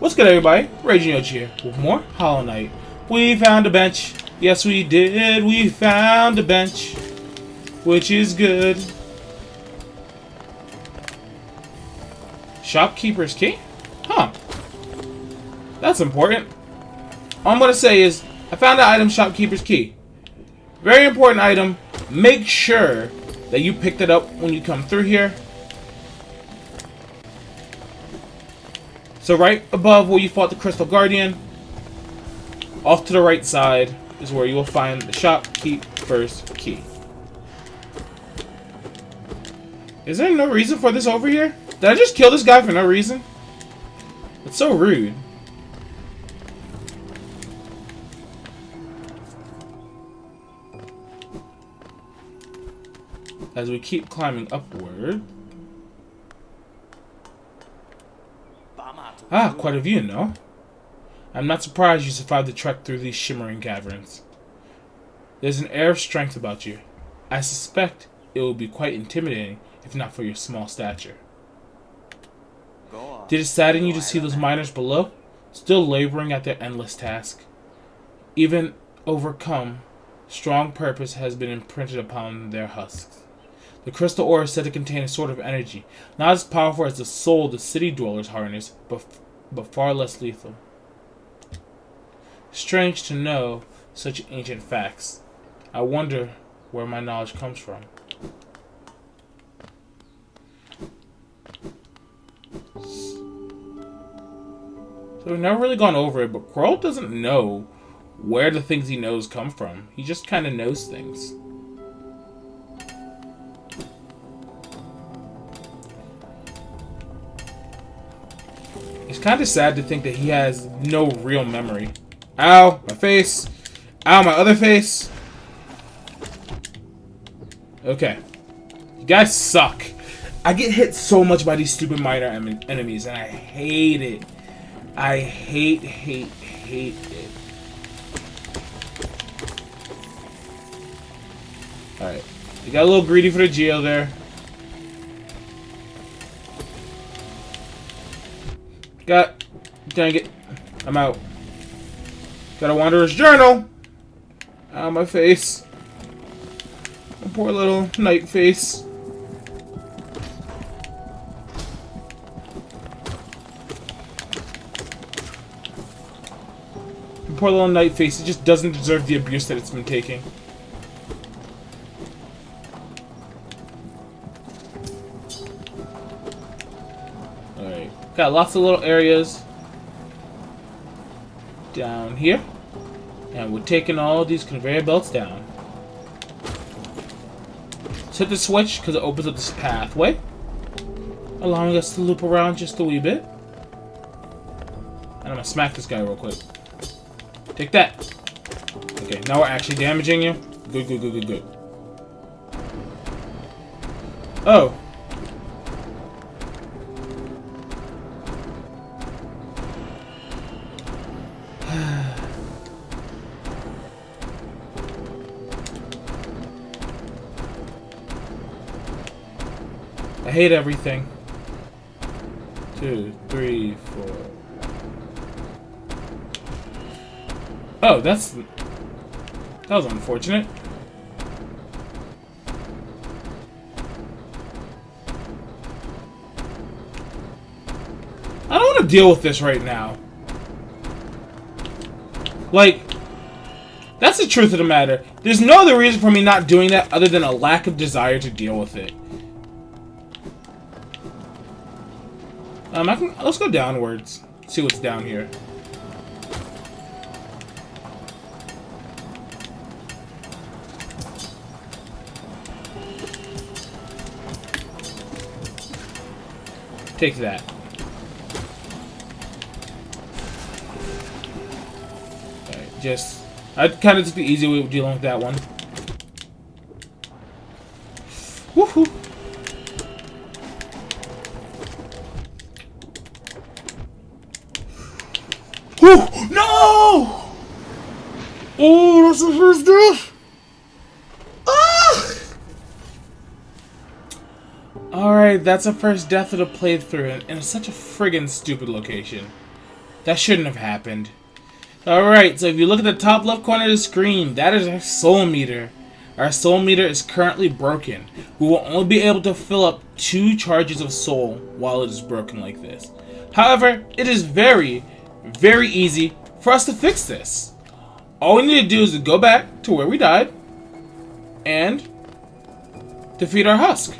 What's good, everybody? RagingYoshi here with more Hollow Knight. We found a bench. Yes, we did. We found a bench, which is good. Shopkeeper's key? Huh. That's important. All I'm going to say is, I found the item Shopkeeper's key. Very important item. Make sure that you picked it up when you come through here. So right above where you fought the Crystal Guardian, off to the right side is where you will find the Shopkeeper's key. Is there no reason for this over here? Did I just kill this guy for no reason? It's so rude. As we keep climbing upward. Ah, quite a view, no? I'm not surprised you survived the trek through these shimmering caverns. There's an air of strength about you. I suspect it will be quite intimidating if not for your small stature. Did it sadden you to see those miners below, still laboring at their endless task? Even overcome, strong purpose has been imprinted upon their husks. The crystal ore is said to contain a sort of energy, not as powerful as the soul the city dwellers harness, but far less lethal. Strange to know such ancient facts. I wonder where my knowledge comes from. So we've never really gone over it, but Crow doesn't know where the things he knows come from. He just kind of knows things. It's kind of sad to think that he has no real memory. Ow, my face. Ow, my other face. Okay. You guys suck. I get hit so much by these stupid miner enemies, and I hate it. I hate it. Alright. You got a little greedy for the geo there. Dang it. I'm out. Got a Wanderer's Journal. Ow, my face. My poor little knight face. My poor little knight face. It just doesn't deserve the abuse that it's been taking. Alright. Got lots of little areas down here. And we're taking all these conveyor belts down. Let's hit the switch because it opens up this pathway, allowing us to loop around just a wee bit. And I'm gonna smack this guy real quick. Take that. Okay, now we're actually damaging you. Good, good, good, good, good. Oh. I hate everything. 2, 3, 4. Oh, that was unfortunate. I don't want to deal with this right now. Like, that's the truth of the matter. There's no other reason for me not doing that other than a lack of desire to deal with it. Let's go downwards. See what's down here. Take that. Alright, I kind of took the easy way of dealing with that one. Woohoo! No! Oh, that's the first death! Ah! Alright, that's the first death of the playthrough, and it's such a friggin' stupid location. That shouldn't have happened. Alright, so if you look at the top left corner of the screen, that is our soul meter. Our soul meter is currently broken. We will only be able to fill up 2 charges of soul while it is broken like this. However, it is very, very easy for us to fix this. All we need to do is to go back to where we died and defeat our husk.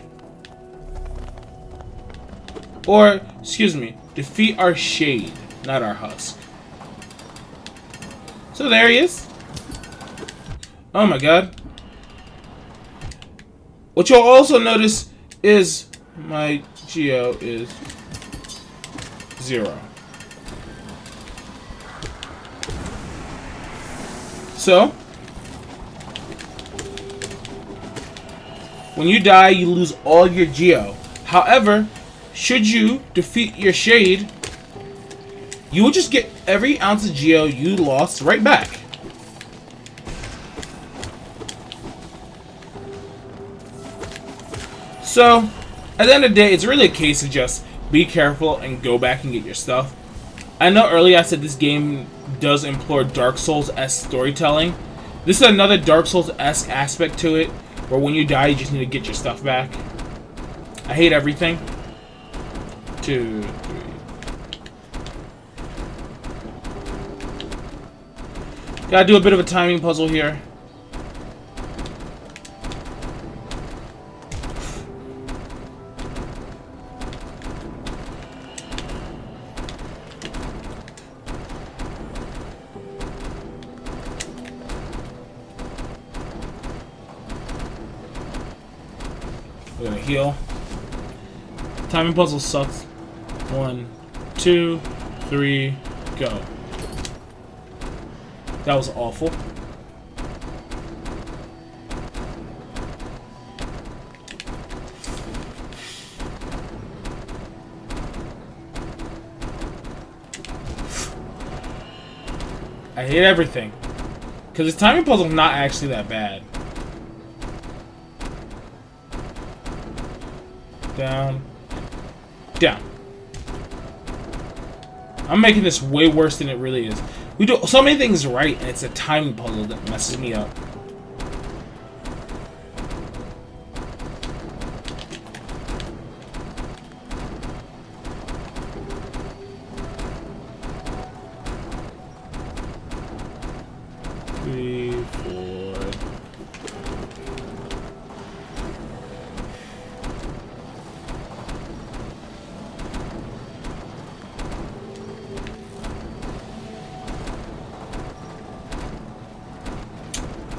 Or, excuse me, defeat our shade, not our husk. So there he is. Oh my god. What you'll also notice is my geo is 0. So, when you die, you lose all your geo. However, should you defeat your shade, you will just get every ounce of geo you lost right back. So, at the end of the day, it's really a case of just be careful and go back and get your stuff. I know earlier I said this game does employ Dark Souls-esque storytelling. This is another Dark Souls-esque aspect to it, where when you die, you just need to get your stuff back. I hate everything. 2, 3. Gotta do a bit of a timing puzzle here. We're gonna heal. Timing puzzle sucks. 1, 2, 3, go. That was awful. I hate everything. Because this timing puzzle is not actually that bad. Down. Down. I'm making this way worse than it really is. We do so many things right, and it's a timing puzzle that messes me up. Three, 4.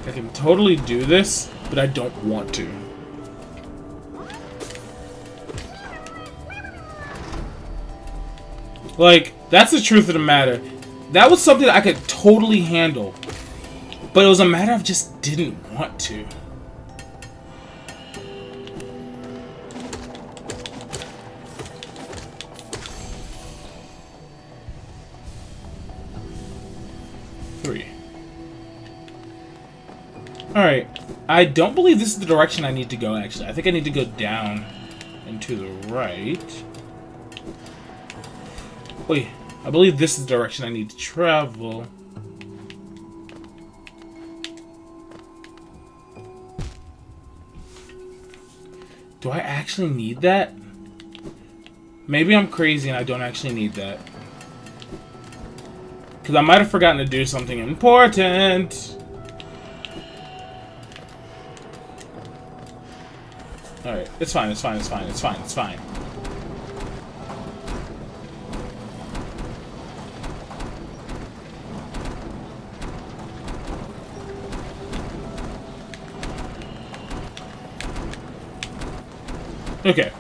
I can totally do this, but I don't want to. Like, that's the truth of the matter. That was something that I could totally handle, but it was a matter of just didn't want to. Alright, I don't believe this is the direction I need to go, actually. I think I need to go down and to the right. Wait, I believe this is the direction I need to travel. Do I actually need that? Maybe I'm crazy and I don't actually need that. Because I might have forgotten to do something important. Alright, it's fine, it's fine, it's fine, it's fine, it's fine. Okay.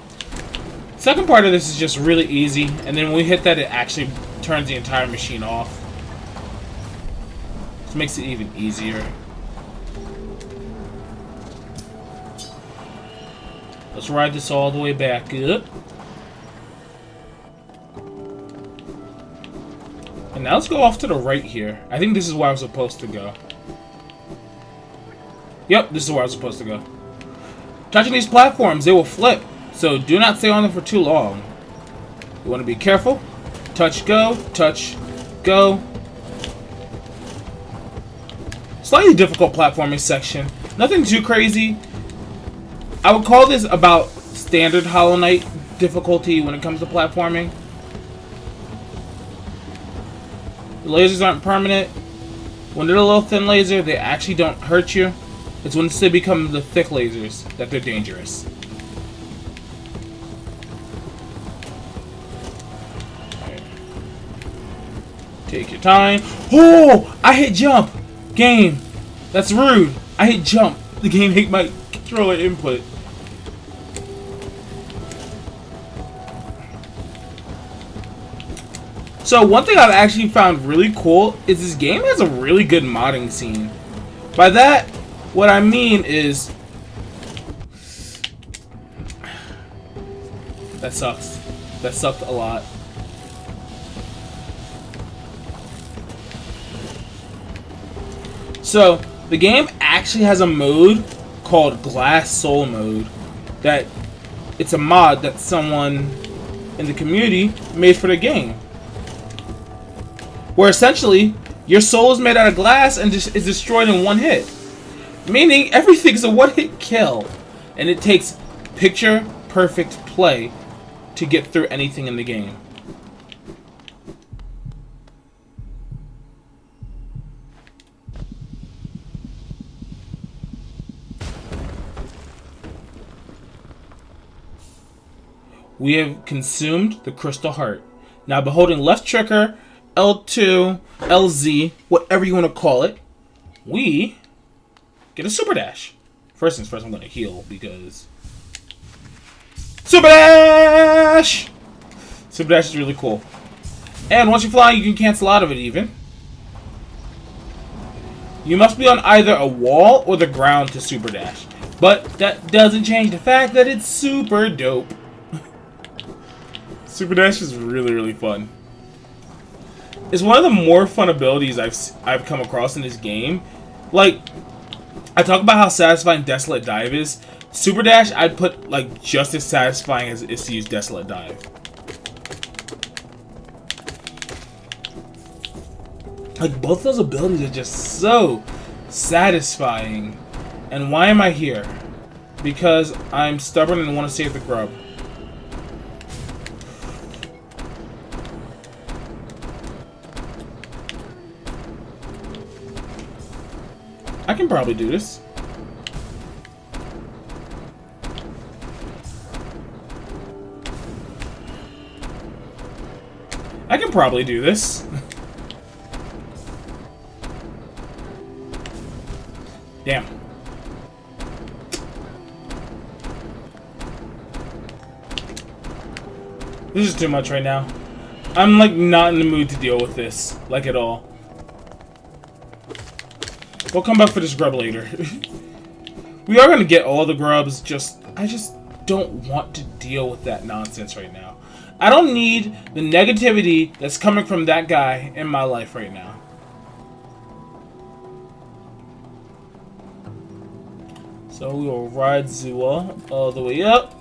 Second part of this is just really easy, and then when we hit that, it actually turns the entire machine off. This makes it even easier. Let's ride this all the way back up. And now let's go off to the right here. I think this is where I was supposed to go. Yep, this is where I was supposed to go. Touching these platforms, they will flip. So do not stay on them for too long. You want to be careful. Touch, go. Touch, go. Slightly difficult platforming section. Nothing too crazy. I would call this about standard Hollow Knight difficulty when it comes to platforming. The lasers aren't permanent. When they're a little thin laser, they actually don't hurt you. It's when they become the thick lasers that they're dangerous. Right. Take your time. Oh! I hit jump! Game! That's rude. I hit jump. The game hit my controller input. So one thing I've actually found really cool is this game has a really good modding scene. By that, what I mean is... That sucks. That sucked a lot. So, the game actually has a mode called Glass Soul mode. That it's a mod that someone in the community made for the game. Where essentially, your soul is made out of glass and is destroyed in one hit. Meaning, everything's a one-hit kill. And it takes picture-perfect play to get through anything in the game. We have consumed the Crystal Heart. Now, by holding left trigger, L2, LZ, whatever you want to call it, we get a Super Dash. First things first, I'm going to heal because... Super Dash! Super Dash is really cool. And once you fly, you can cancel out of it even. You must be on either a wall or the ground to Super Dash. But that doesn't change the fact that it's super dope. Super Dash is really, really fun. It's one of the more fun abilities I've come across in this game. Like, I talk about how satisfying Desolate Dive is. Super Dash, I'd put like just as satisfying as it is to use Desolate Dive. Like, both those abilities are just so satisfying. And why am I here? Because I'm stubborn and want to save the grub. I can probably do this. I can probably do this. Damn. This is too much right now. I'm like not in the mood to deal with this, like at all. We'll come back for this grub later. We are gonna get all the grubs, I just don't want to deal with that nonsense right now. I don't need the negativity that's coming from that guy in my life right now. So we will ride Zua all the way up.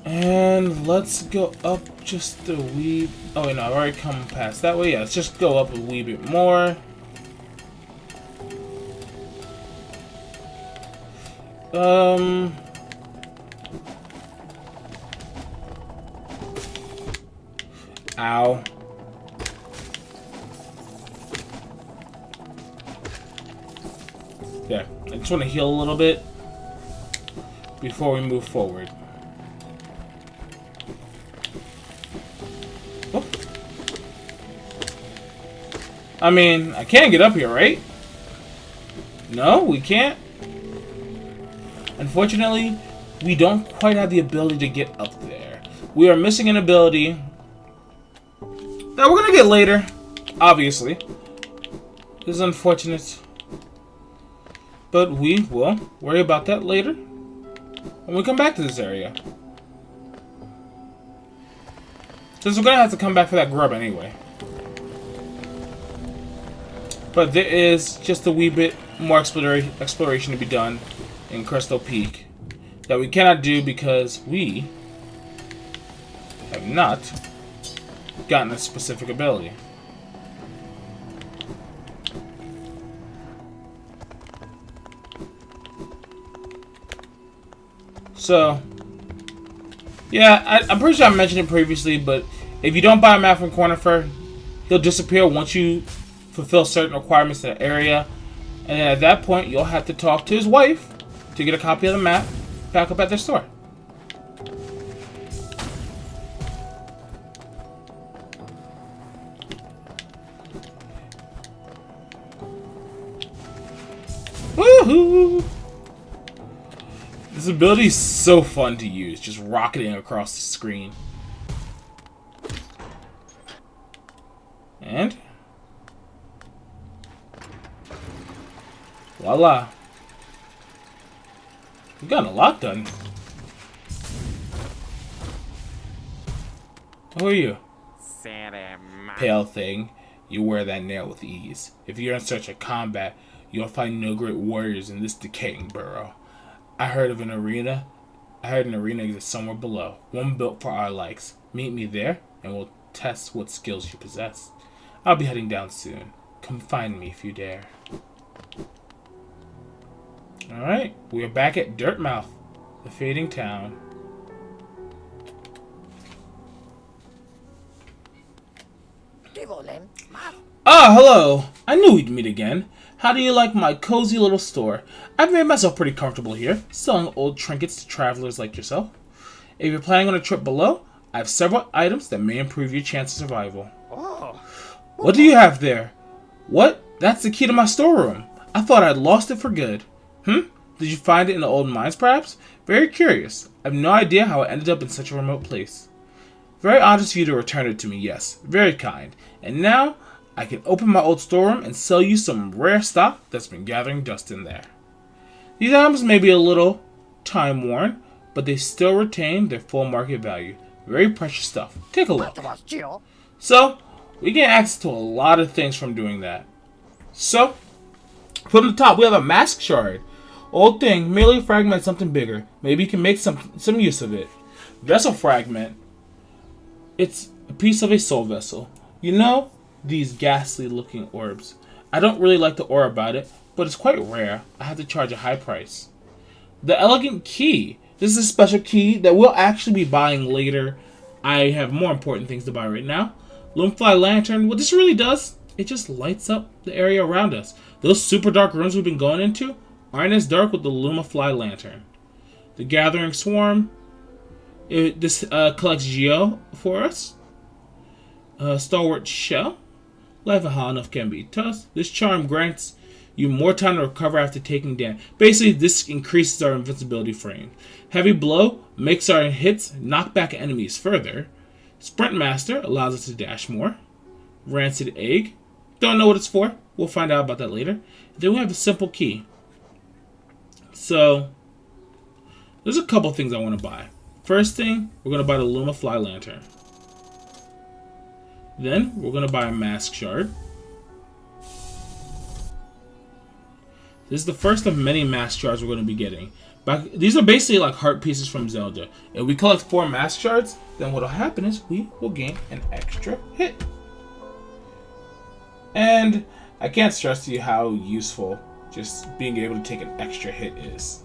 And let's go up just a wee... Oh wait, no, I've already come past that way. Yeah, let's just go up a wee bit more. Ow. Yeah, I just want to heal a little bit before we move forward. Oh. I mean, I can't get up here, right? No, we can't. Unfortunately, we don't quite have the ability to get up there. We are missing an ability that we're gonna get later, obviously. This is unfortunate. But we will worry about that later when we come back to this area. Since we're gonna have to come back for that grub anyway. But there is just a wee bit more exploration to be done in Crystal Peak that we cannot do because we have not gotten a specific ability. So, yeah, I'm pretty sure I mentioned it previously, but if you don't buy a map from Cornifer, he'll disappear once you fulfill certain requirements in the area. And then at that point, you'll have to talk to his wife to get a copy of the map back up at their store. Woohoo! This ability is so fun to use, just rocketing across the screen. And voila. We've gotten a lot done. Who are you? Pale thing. You wear that nail with ease. If you're in search of combat, you'll find no great warriors in this decaying burrow. I heard an arena exists somewhere below. One built for our likes. Meet me there, and we'll test what skills you possess. I'll be heading down soon. Come find me if you dare. Alright, we are back at Dirtmouth, the fading town. Ah, hello! I knew we'd meet again. How do you like my cozy little store? I've made myself pretty comfortable here, selling old trinkets to travelers like yourself. If you're planning on a trip below, I have several items that may improve your chance of survival. What do you have there? What? That's the key to my storeroom. I thought I'd lost it for good. Did you find it in the old mines, perhaps? Very curious. I have no idea how it ended up in such a remote place. Very honest of you to return it to me, yes. Very kind. And now, I can open my old storeroom and sell you some rare stock that's been gathering dust in there. These items may be a little time-worn, but they still retain their full market value. Very precious stuff. Take a look. So, we get access to a lot of things from doing that. So, from the top, we have a mask shard. Old thing, merely fragment something bigger. Maybe you can make some use of it. Vessel fragment. It's a piece of a soul vessel. You know, these ghastly looking orbs. I don't really like the aura about it, but it's quite rare. I have to charge a high price. The elegant key. This is a special key that we'll actually be buying later. I have more important things to buy right now. Lumefly lantern. What this really does, it just lights up the area around us. Those super dark rooms we've been going into aren't as dark with the Lumefly lantern. The gathering swarm. This collects geo for us. Stalwart shell. Life of high enough can be tough. This charm grants you more time to recover after taking damage. Basically, this increases our invincibility frame. Heavy blow makes our hits knock back enemies further. Sprint master allows us to dash more. Rancid egg. Don't know what it's for. We'll find out about that later. Then we have a simple key. So, there's a couple things I want to buy. First thing, we're going to buy the Lumefly lantern. Then, we're going to buy a mask shard. This is the first of many mask shards we're going to be getting. But these are basically like heart pieces from Zelda. If we collect 4 mask shards, then what will happen is we will gain an extra hit. And I can't stress to you how useful just being able to take an extra hit is.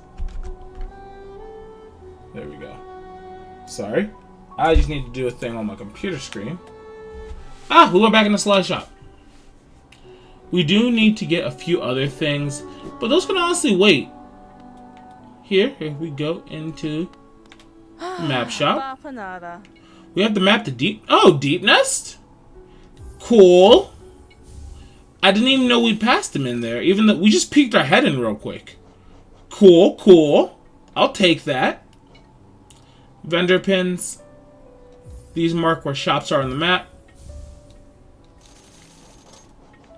There we go. Sorry. I just need to do a thing on my computer screen. Ah, we went back in the slide shop. We do need to get a few other things, but those can honestly wait. Here we go into map shop. We have to map the deep. Oh, Deep Nest. Cool. I didn't even know we passed him in there, even though we just peeked our head in real quick. Cool, cool. I'll take that. Vendor pins. These mark where shops are on the map.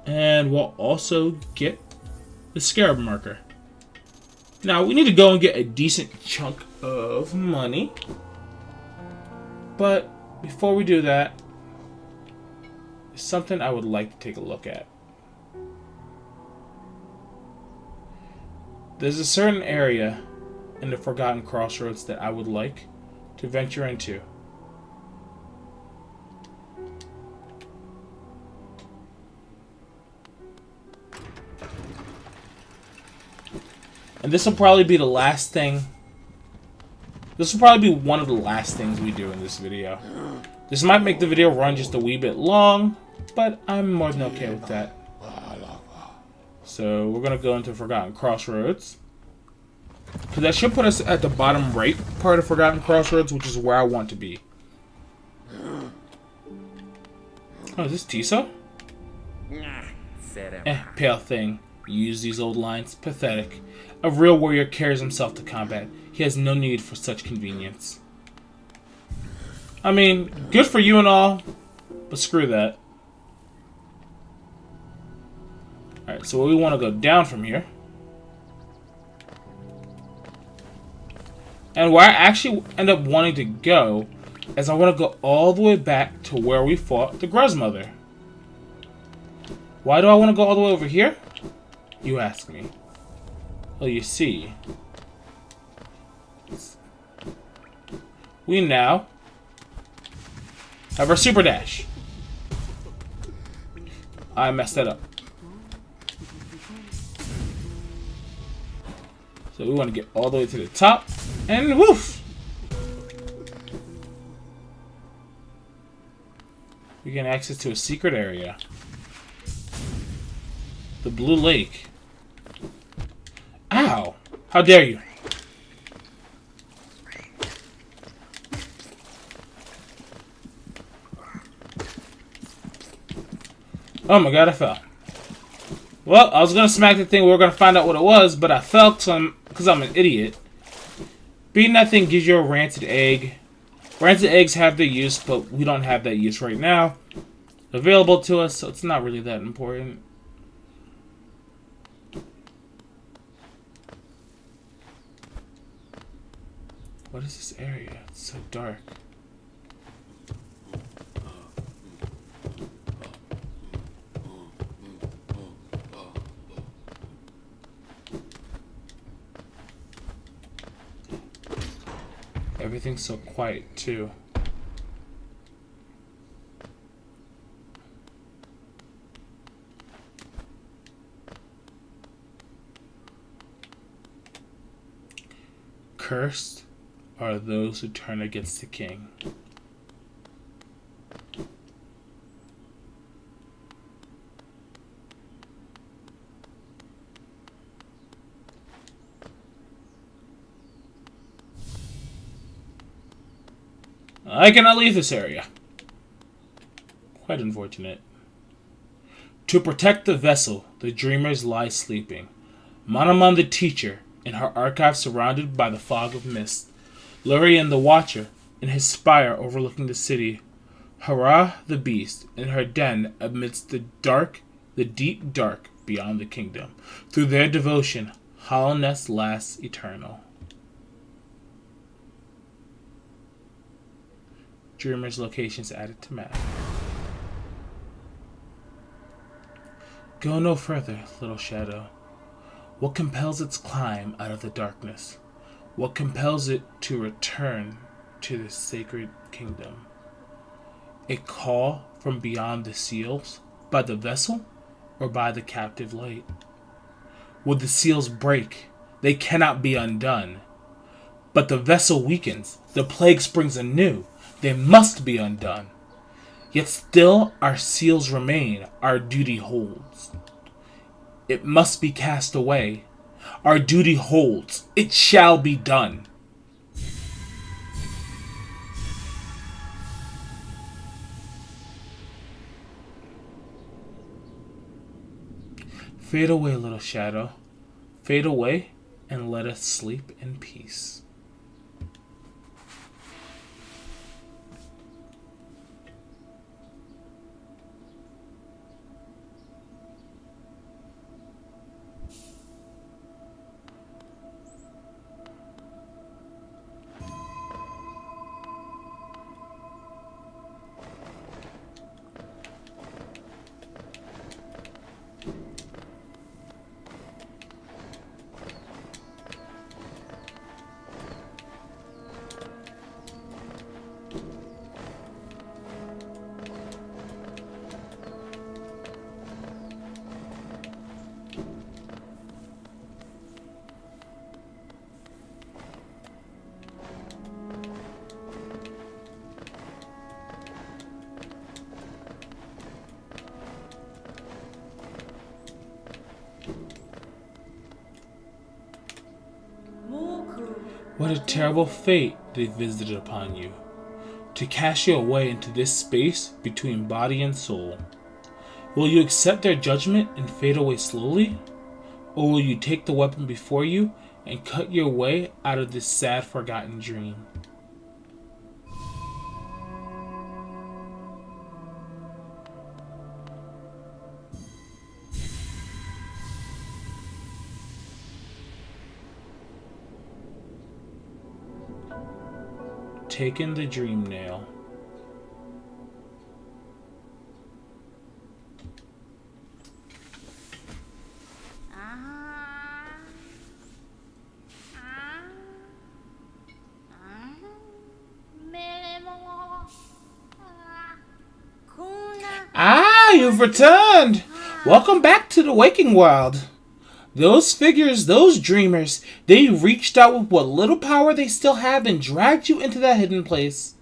And we'll also get the scarab marker. Now, we need to go and get a decent chunk of money. But before we do that, there's something I would like to take a look at. There's a certain area in the Forgotten Crossroads that I would like to venture into. And this will probably be the last thing. This will probably be one of the last things we do in this video. This might make the video run just a wee bit long, but I'm more than okay with that. So we're going to go into Forgotten Crossroads. Because that should put us at the bottom right part of Forgotten Crossroads, which is where I want to be. Oh, is this Tiso? Pale thing. Use these old lines. Pathetic. A real warrior carries himself to combat. He has no need for such convenience. I mean, good for you and all, but screw that. Alright, so we want to go down from here. And where I actually end up wanting to go is I want to go all the way back to where we fought the Gruzmother. Why do I want to go all the way over here? You ask me. Well, you see, we now have our super dash. I messed that up. So we want to get all the way to the top, and woof! We gain access to a secret area. The Blue Lake. Ow! How dare you! Oh my god, I fell. Well, I was gonna smack the thing, we were gonna find out what it was, but I fell because I'm an idiot. Beating that thing gives you a rancid egg. Rancid eggs have their use, but we don't have that use right now available to us, so it's not really that important. What is this area? It's so dark. Everything's so quiet, too. Cursed are those who turn against the king. I cannot leave this area. Quite unfortunate. To protect the vessel, the dreamers lie sleeping. Manamon the teacher, in her archive surrounded by the fog of mist. Lurian the watcher, in his spire overlooking the city. Hara the beast, in her den amidst the deep dark beyond the kingdom. Through their devotion, hollowness lasts eternal. Dreamer's locations added to map. Go no further, little shadow. What compels its climb out of the darkness? What compels it to return to the sacred kingdom? A call from beyond the seals? By the vessel? Or by the captive light? Would the seals break? They cannot be undone. But the vessel weakens. The plague springs anew. They must be undone. Yet still our seals remain. Our duty holds. It must be cast away. Our duty holds. It shall be done. Fade away, little shadow. Fade away, and let us sleep in peace. What a terrible fate they visited upon you, to cast you away into this space between body and soul. Will you accept their judgment and fade away slowly? Or will you take the weapon before you and cut your way out of this sad, forgotten dream? Taken the dream nail. Ah, you've returned! Welcome back to the waking world. Those figures, those dreamers, they reached out with what little power they still have and dragged you into that hidden place.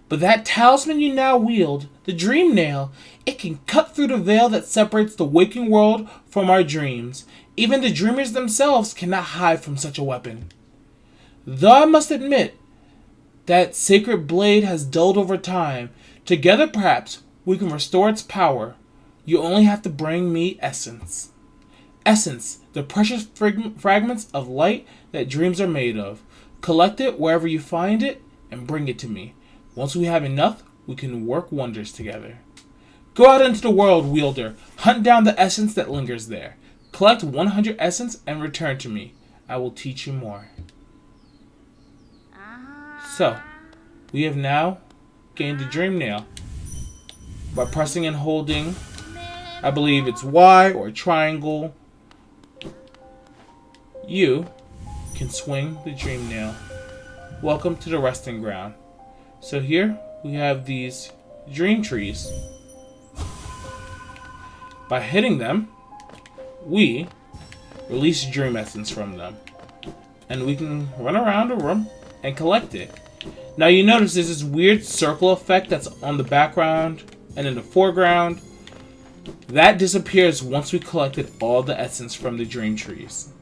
But that talisman you now wield, the dream nail, it can cut through the veil that separates the waking world from our dreams. Even the dreamers themselves cannot hide from such a weapon. Though I must admit, that sacred blade has dulled over time. Together, perhaps, we can restore its power. You only have to bring me essence. Essence, the precious fragments of light that dreams are made of. Collect it wherever you find it and bring it to me. Once we have enough, we can work wonders together. Go out into the world, wielder. Hunt down the essence that lingers there. Collect 100 essence and return to me. I will teach you more. So, we have now gained the dream nail. By pressing and holding, I believe it's Y or triangle, you can swing the dream nail. Welcome to the resting ground. So here we have these dream trees. By hitting them, we release dream essence from them. And we can run around the room and collect it. Now you notice there's this weird circle effect that's on the background and in the foreground. That disappears once we collected all the essence from the dream trees.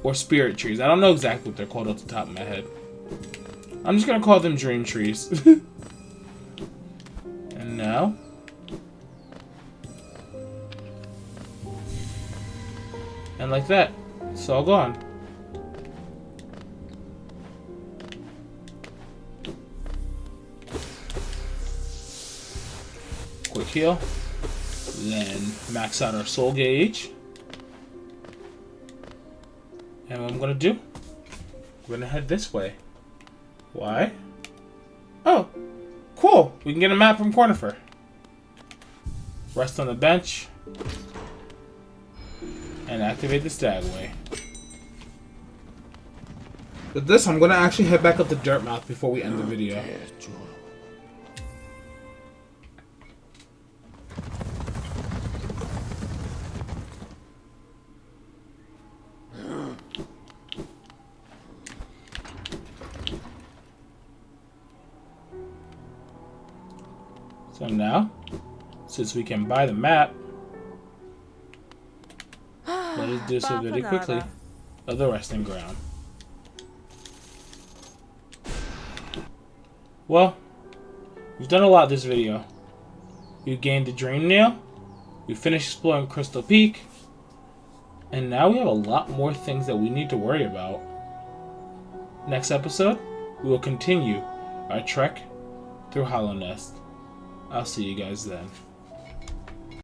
Or spirit trees. I don't know exactly what they're called off the top of my head. I'm just gonna call them dream trees. And now, and like that, it's all gone. Quick heal. Then max out our soul gauge. And what I'm gonna do, we're gonna head this way. Why? Oh, cool. We can get a map from Cornifer. Rest on the bench. And activate the stagway. With this, I'm gonna actually head back up to Dirtmouth before we end the video. So now, since we can buy the map, let us do so very quickly of the resting ground. Well, we've done a lot this video. We've gained the dream nail, we finished exploring Crystal Peak, and now we have a lot more things that we need to worry about. Next episode, we will continue our trek through Hollow Nest. I'll see you guys then.